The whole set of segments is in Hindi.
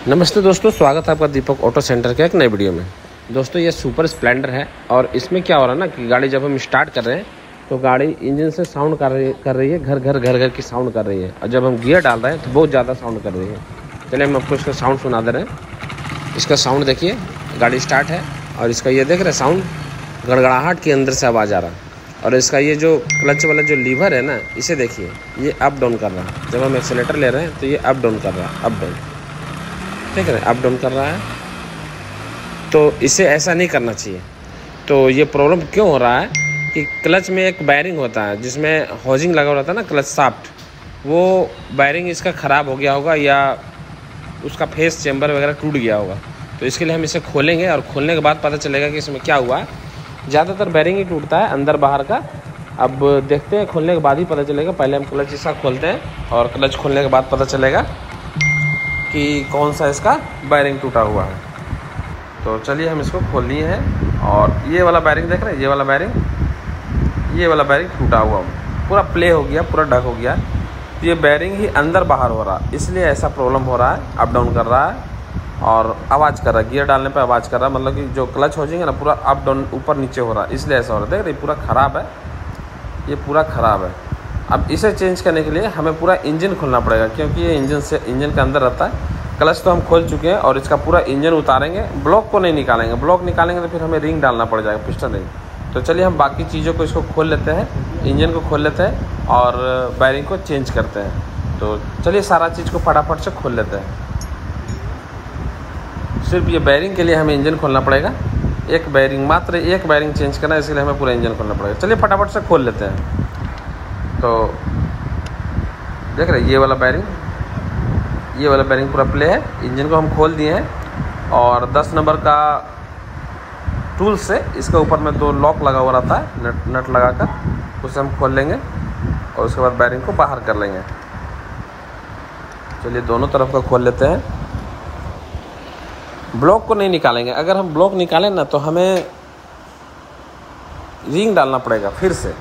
नमस्ते दोस्तों, स्वागत है आपका दीपक ऑटो सेंटर के एक नए वीडियो में। दोस्तों ये सुपर स्प्लेंडर है और इसमें क्या हो रहा है ना कि गाड़ी जब हम स्टार्ट कर रहे हैं तो गाड़ी इंजन से साउंड कर रही है, घर घर की साउंड कर रही है। और जब हम गियर डाल रहे हैं तो बहुत ज़्यादा साउंड कर रही है। चलिए हम आपको इसका साउंड सुना दे रहे हैं। इसका साउंड देखिए, गाड़ी स्टार्ट है और इसका ये देख रहे साउंड गड़गड़ाहट के अंदर से आवाज़ आ रहा है। और इसका ये जो क्लच वाला जो लीवर है ना, इसे देखिए, ये अप डाउन कर रहा है। जब हम एक्सीलेटर ले रहे हैं तो ये अप डाउन कर रहा है, अप डाउन, ठीक है, अप डाउन कर रहा है। तो इसे ऐसा नहीं करना चाहिए। तो ये प्रॉब्लम क्यों हो रहा है कि क्लच में एक बैरिंग होता है जिसमें होजिंग लगा रहता है ना, क्लच शाफ्ट, वो बैरिंग इसका ख़राब हो गया होगा या उसका फेस चेम्बर वगैरह टूट गया होगा। तो इसके लिए हम इसे खोलेंगे और खोलने के बाद पता चलेगा कि इसमें क्या हुआ है। ज़्यादातर बैरिंग ही टूटता है अंदर बाहर का। अब देखते हैं, खोलने के बाद ही पता चलेगा। पहले हम क्लच इसका खोलते हैं और क्लच खोलने के बाद पता चलेगा कि कौन सा इसका बैरिंग टूटा हुआ है। तो चलिए हम इसको खोल लिए हैं। और ये वाला बैरिंग देख रहे हैं, ये वाला बैरिंग टूटा हुआ, पूरा प्ले हो गया, पूरा डक हो गया। तो ये बैरिंग ही अंदर बाहर हो रहा है, इसलिए ऐसा प्रॉब्लम हो रहा है। अप डाउन कर रहा है और आवाज़ कर रहा है, गियर डालने पे आवाज़ कर रहा है। मतलब कि जो क्लच हो जाएंगे ना, पूरा अप डाउन ऊपर नीचे हो रहा है, इसलिए ऐसा हो रहा है। देख रहे, पूरा ख़राब है, ये पूरा ख़राब है। अब इसे चेंज करने के लिए हमें पूरा इंजन खोलना पड़ेगा, क्योंकि ये इंजन के अंदर रहता है। क्लच तो हम खोल चुके हैं और इसका पूरा इंजन उतारेंगे, ब्लॉक को नहीं निकालेंगे। ब्लॉक निकालेंगे तो फिर हमें रिंग डालना पड़ जाएगा, पिस्टन रिंग। तो चलिए हम बाकी चीज़ों को इसको खोल लेते हैं, इंजन को खोल लेते हैं और बैरिंग को चेंज करते हैं। तो चलिए सारा चीज़ को फटाफट से खोल लेते हैं। सिर्फ ये बैरिंग के लिए हमें इंजन खोलना पड़ेगा, मात्र एक बैरिंग चेंज करना है, इसलिए हमें पूरा इंजन खोलना पड़ेगा। चलिए फटाफट से खोल लेते हैं। तो देख रहे ये वाला बैरिंग पूरा प्ले है। इंजन को हम खोल दिए हैं और 10 नंबर का टूल से इसके ऊपर में 2 लॉक लगा हुआ रहता है, नट लगा कर, उसे हम खोल लेंगे और उसके बाद बैरिंग को बाहर कर लेंगे। चलिए दोनों तरफ का खोल लेते हैं। ब्लॉक को नहीं निकालेंगे। अगर हम ब्लॉक निकालें ना तो हमें रिंग डालना पड़ेगा फिर से।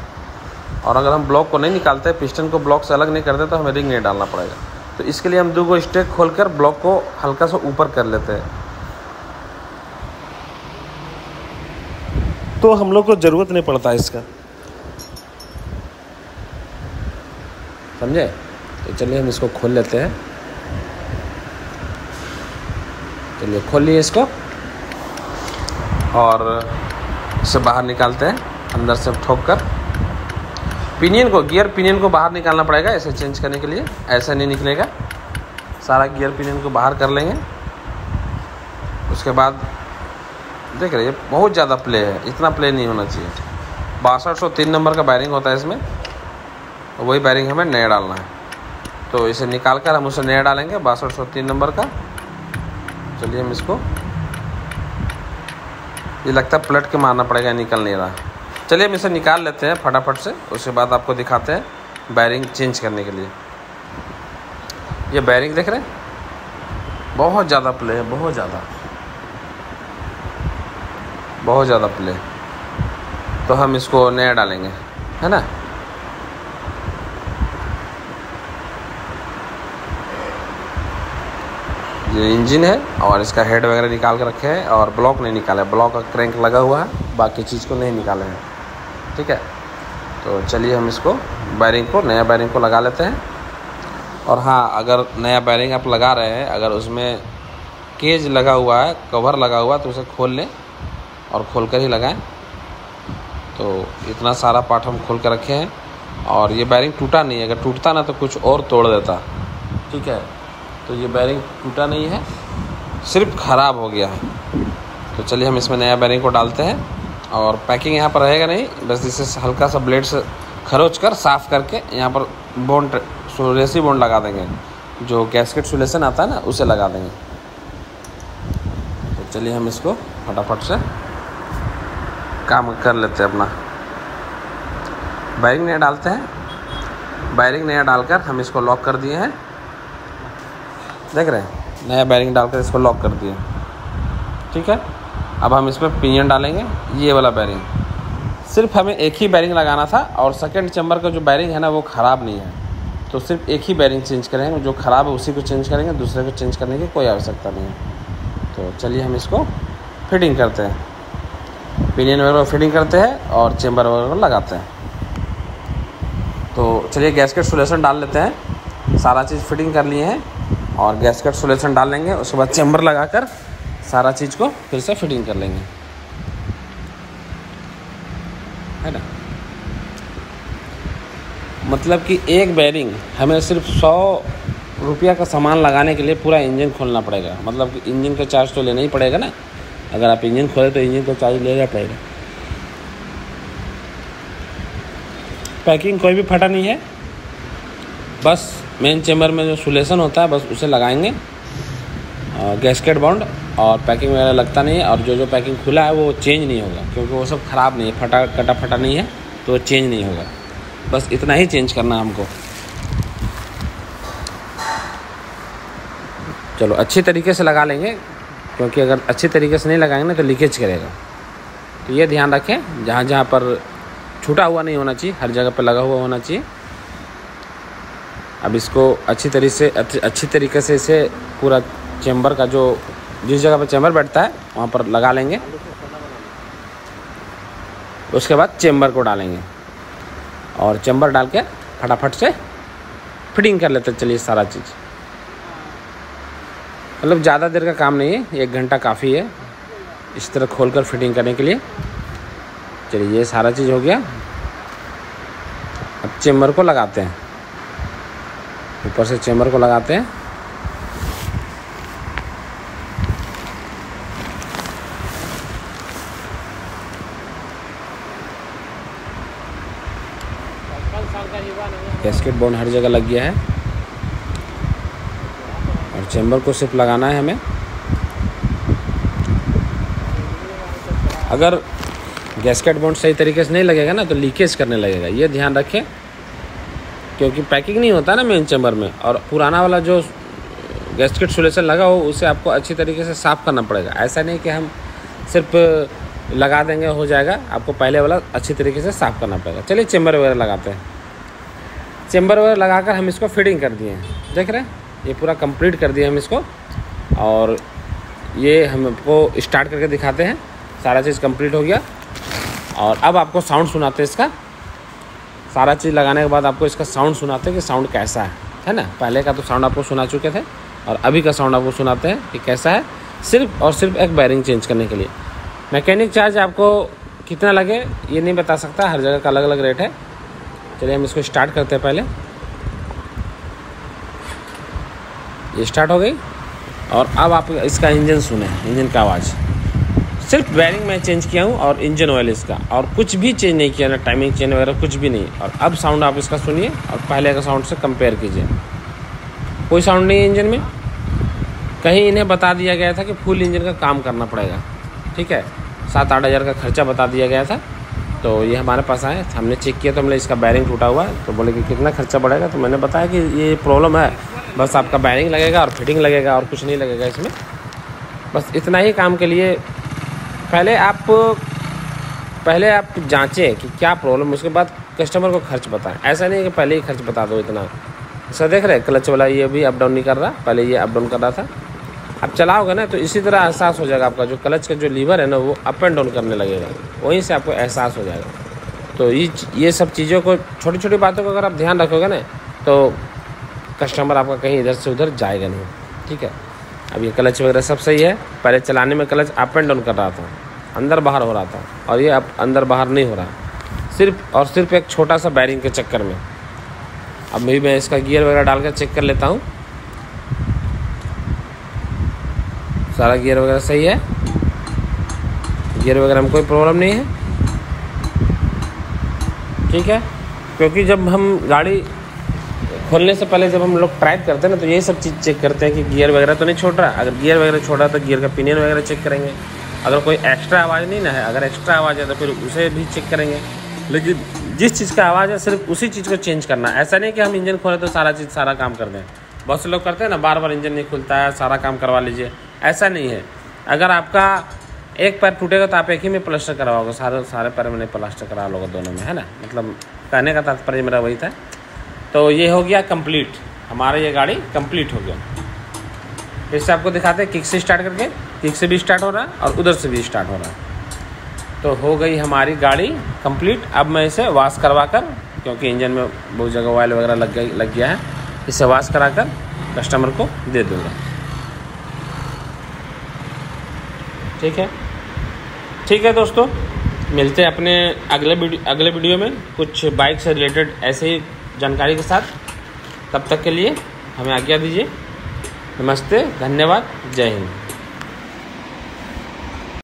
और अगर हम ब्लॉक को नहीं निकालते, पिस्टन को ब्लॉक से अलग नहीं करते, तो हमें रिंग नहीं डालना पड़ेगा। तो इसके लिए हम 2 स्टेक खोलकर ब्लॉक को हल्का सा ऊपर कर लेते हैं। तो हम लोग को ज़रूरत नहीं पड़ता इसका, समझे। तो चलिए हम इसको खोल लेते हैं। चलिए खोल लिए इसको और इसे बाहर निकालते हैं, अंदर से ठोक कर। गियर पिनियन को बाहर निकालना पड़ेगा इसे चेंज करने के लिए, ऐसा नहीं निकलेगा। सारा गियर पिनियन को बाहर कर लेंगे। उसके बाद देख रहे, ये बहुत ज़्यादा प्ले है, इतना प्ले नहीं होना चाहिए। 6203 नंबर का बैरिंग होता है इसमें, तो वही बैरिंग हमें नया डालना है। तो इसे निकाल कर हम उसे नया डालेंगे, 6203 नंबर का। चलिए हम इसको, ये लगता है पलट के मारना पड़ेगा, निकल नहीं रहा। चलिए हम इसे निकाल लेते हैं फटाफट से, उसके बाद आपको दिखाते हैं बैरिंग चेंज करने के लिए। ये बैरिंग देख रहे हैं, बहुत ज़्यादा प्ले है, बहुत ज़्यादा प्ले। तो हम इसको नया डालेंगे, है ना। ये इंजन है और इसका हेड वगैरह निकाल कर रखे हैं और ब्लॉक नहीं निकाला है, ब्लॉक का क्रैंक लगा हुआ है, बाकी चीज़ को नहीं निकाले हैं, ठीक है। तो चलिए हम इसको नया बैरिंग को लगा लेते हैं। और हाँ, अगर नया बैरिंग आप लगा रहे हैं, अगर उसमें केज लगा हुआ है, कवर लगा हुआ है, तो उसे खोल लें और खोल कर ही लगाएं। तो इतना सारा पार्ट हम खोल कर रखे हैं और ये बैरिंग टूटा नहीं है। अगर टूटता ना तो कुछ और तोड़ देता, ठीक है। तो ये बैरिंग टूटा नहीं है, सिर्फ ख़राब हो गया है। तो चलिए हम इसमें नया बैरिंग को डालते हैं। और पैकिंग यहाँ पर रहेगा नहीं, बस इसे हल्का सा ब्लेड से खरोच कर साफ़ करके यहाँ पर रेसी बॉन्ड लगा देंगे, जो गैस्केट सोल्यूशन आता है ना, उसे लगा देंगे। तो चलिए हम इसको फटाफट से काम कर लेते हैं अपना। बैरिंग नया डालते हैं। बैरिंग नया डालकर हम इसको लॉक कर दिए हैं, देख रहे हैं, नया बैरिंग डालकर इसको लॉक कर दिए, ठीक है। अब हम इसमें पिनियन डालेंगे, ये वाला बैरिंग। सिर्फ हमें एक ही बैरिंग लगाना था और सेकंड चैम्बर का जो बैरिंग है ना, वो ख़राब नहीं है, तो सिर्फ एक ही बैरिंग चेंज करेंगे, जो ख़राब है उसी को चेंज करेंगे, दूसरे को चेंज करने की कोई आवश्यकता नहीं है। तो चलिए हम इसको फिटिंग करते हैं, पिनियन वगैरह फिटिंग करते हैं और चेम्बर वगैरह लगाते हैं। तो चलिए गैस्केट सोल्यूशन डाल लेते हैं। सारा चीज़ फिटिंग कर लिए हैं और गैस्केट सोल्यूशन डाल लेंगे, उसके बाद चेम्बर लगाकर सारा चीज़ को फिर से फिटिंग कर लेंगे, है ना। मतलब कि एक बैरिंग हमें सिर्फ 100 रुपया का सामान लगाने के लिए पूरा इंजन खोलना पड़ेगा। मतलब कि इंजन का चार्ज तो लेना ही पड़ेगा ना, अगर आप इंजन खोले तो इंजन का चार्ज लेना पड़ेगा। पैकिंग कोई भी फटा नहीं है, बस मेन चेम्बर में जो सोल्यूशन होता है बस उसे लगाएंगे, गैस्केट बाउंड, और पैकिंग वगैरह लगता नहीं है। और जो पैकिंग खुला है वो चेंज नहीं होगा, क्योंकि वो सब ख़राब नहीं है, फटा नहीं है, तो चेंज नहीं होगा। बस इतना ही चेंज करना है हमको। चलो अच्छी तरीके से लगा लेंगे, क्योंकि अगर अच्छी तरीके से नहीं लगाएंगे ना तो लीकेज करेगा। तो ये ध्यान रखें, जहाँ जहाँ पर छूटा हुआ नहीं होना चाहिए, हर जगह पर लगा हुआ होना चाहिए। अब इसको अच्छी तरीके से इसे पूरा चेम्बर का जो जिस जगह पर चेम्बर बैठता है वहाँ पर लगा लेंगे। उसके बाद चेम्बर को डालेंगे और चेम्बर डाल के फटाफट से फिटिंग कर लेते हैं। चलिए सारा चीज़, मतलब ज़्यादा देर का काम नहीं है, 1 घंटा काफ़ी है इस तरह खोलकर फिटिंग करने के लिए। चलिए ये सारा चीज़ हो गया। अब चेम्बर को लगाते हैं, ऊपर से चेम्बर को लगाते हैं। गैस्केट बाउंड हर जगह लग गया है और चेम्बर को सिर्फ लगाना है हमें। अगर गैस्केट बाउंड सही तरीके से नहीं लगेगा ना तो लीकेज करने लगेगा, ये ध्यान रखें, क्योंकि पैकिंग नहीं होता ना मेन चेम्बर में। और पुराना वाला जो गैस्केट सोल्यूशन लगा हो उसे आपको अच्छी तरीके से साफ़ करना पड़ेगा। ऐसा नहीं कि हम सिर्फ लगा देंगे हो जाएगा, आपको पहले वाला अच्छी तरीके से साफ़ करना पड़ेगा। चलिए चेम्बर वगैरह लगाते हैं। चेम्बर वगैरह लगाकर हम इसको फिटिंग कर दिए हैं, देख रहे हैं, ये पूरा कंप्लीट कर दिया हम इसको। और ये हमको स्टार्ट करके दिखाते हैं। सारा चीज़ कंप्लीट हो गया और अब आपको साउंड सुनाते हैं इसका। सारा चीज़ लगाने के बाद आपको इसका साउंड सुनाते हैं कि साउंड कैसा है ना। पहले का तो साउंड आपको सुना चुके थे और अभी का साउंड आपको सुनाते हैं कि कैसा है, सिर्फ और सिर्फ एक बैरिंग चेंज करने के लिए। मैकेनिक चार्ज आपको कितना लगे ये नहीं बता सकता, हर जगह का अलग अलग रेट है। चलिए हम इसको स्टार्ट करते हैं। पहले ये स्टार्ट हो गई और अब आप इसका इंजन सुने, इंजन का आवाज़। सिर्फ बैरिंग मैं चेंज किया हूँ और इंजन ऑयल इसका, और कुछ भी चेंज नहीं किया ना, टाइमिंग चेंज वगैरह कुछ भी नहीं। और अब साउंड आप इसका सुनिए और पहले का साउंड से कंपेयर कीजिए। कोई साउंड नहीं है इंजन में। कहीं इन्हें बता दिया गया था कि फुल इंजन का काम करना पड़ेगा, ठीक है, 7-8 हज़ार का खर्चा बता दिया गया था। तो ये हमारे पास आए, हमने चेक किया तो हमने इसका बैरिंग टूटा हुआ है। तो बोले कि कितना खर्चा बढ़ेगा, तो मैंने बताया कि ये प्रॉब्लम है, बस आपका बैरिंग लगेगा और फिटिंग लगेगा और कुछ नहीं लगेगा इसमें। बस इतना ही काम के लिए पहले आप जांचें कि क्या प्रॉब्लम, उसके बाद कस्टमर को खर्च बताएं। ऐसा नहीं कि पहले ही खर्च बता दो इतना। ऐसा देख रहे क्लच वाला ये भी अप डाउन नहीं कर रहा, पहले ये अप डाउन कर रहा था। अब चलाओगे ना तो इसी तरह एहसास हो जाएगा आपका जो क्लच का जो लीवर है ना वो अप एंड डाउन करने लगेगा, वहीं से आपको एहसास हो जाएगा। तो ये सब चीज़ों को, छोटी छोटी बातों को अगर आप ध्यान रखोगे ना तो कस्टमर आपका कहीं इधर से उधर जाएगा नहीं, ठीक है। अब ये क्लच वगैरह सब सही है। पहले चलाने में क्लच अप एंड डाउन कर रहा था, अंदर बाहर हो रहा था, और ये अब अंदर बाहर नहीं हो रहा, सिर्फ और सिर्फ एक छोटा सा बैरिंग के चक्कर में। अब मैं इसका गियर वगैरह डाल कर चेक कर लेता हूँ। सारा गियर वगैरह सही है, गियर वगैरह में कोई प्रॉब्लम नहीं है, ठीक है। क्योंकि जब हम गाड़ी खोलने से पहले जब हम लोग ड्राइव करते हैं ना तो ये सब चीज़ चेक करते हैं कि गियर वगैरह तो नहीं छोड़ रहा। अगर गियर वगैरह छोड़ रहा तो गियर का पिनियन वगैरह चेक करेंगे। अगर कोई एक्स्ट्रा आवाज़ नहीं ना है, अगर एक्स्ट्रा आवाज़ है तो फिर उसे भी चेक करेंगे। लेकिन जिस चीज़ का आवाज़ है सिर्फ उसी चीज़ को चेंज करना। ऐसा नहीं कि हम इंजन खोलें तो सारा काम कर दें। बहुत से लोग करते हैं ना, बार बार इंजन नहीं खुलता है, सारा काम करवा लीजिए, ऐसा नहीं है। अगर आपका एक पैर टूटेगा तो आप एक ही में प्लास्टर करवाओगे, सारे पैर में नहीं प्लास्टर करा लोगे, दोनों में, है ना। मतलब कहने का तात्पर्य मेरा वही था। तो ये हो गया कंप्लीट, हमारा ये गाड़ी कंप्लीट हो गया। फिर से आपको दिखाते हैं किक से स्टार्ट करके, किक से भी स्टार्ट हो रहा है और उधर से भी स्टार्ट हो रहा है। तो हो गई हमारी गाड़ी कंप्लीट। अब मैं इसे वॉश करवा कर, क्योंकि इंजन में बहुत जगह ऑयल वगैरह लग गया है, इसे वॉश करा कर कस्टमर को दे दूँगा। ठीक है दोस्तों, मिलते हैं अपने अगले वीडियो में कुछ बाइक से रिलेटेड ऐसे ही जानकारी के साथ। तब तक के लिए हमें आज्ञा दीजिए। नमस्ते, धन्यवाद, जय हिंद।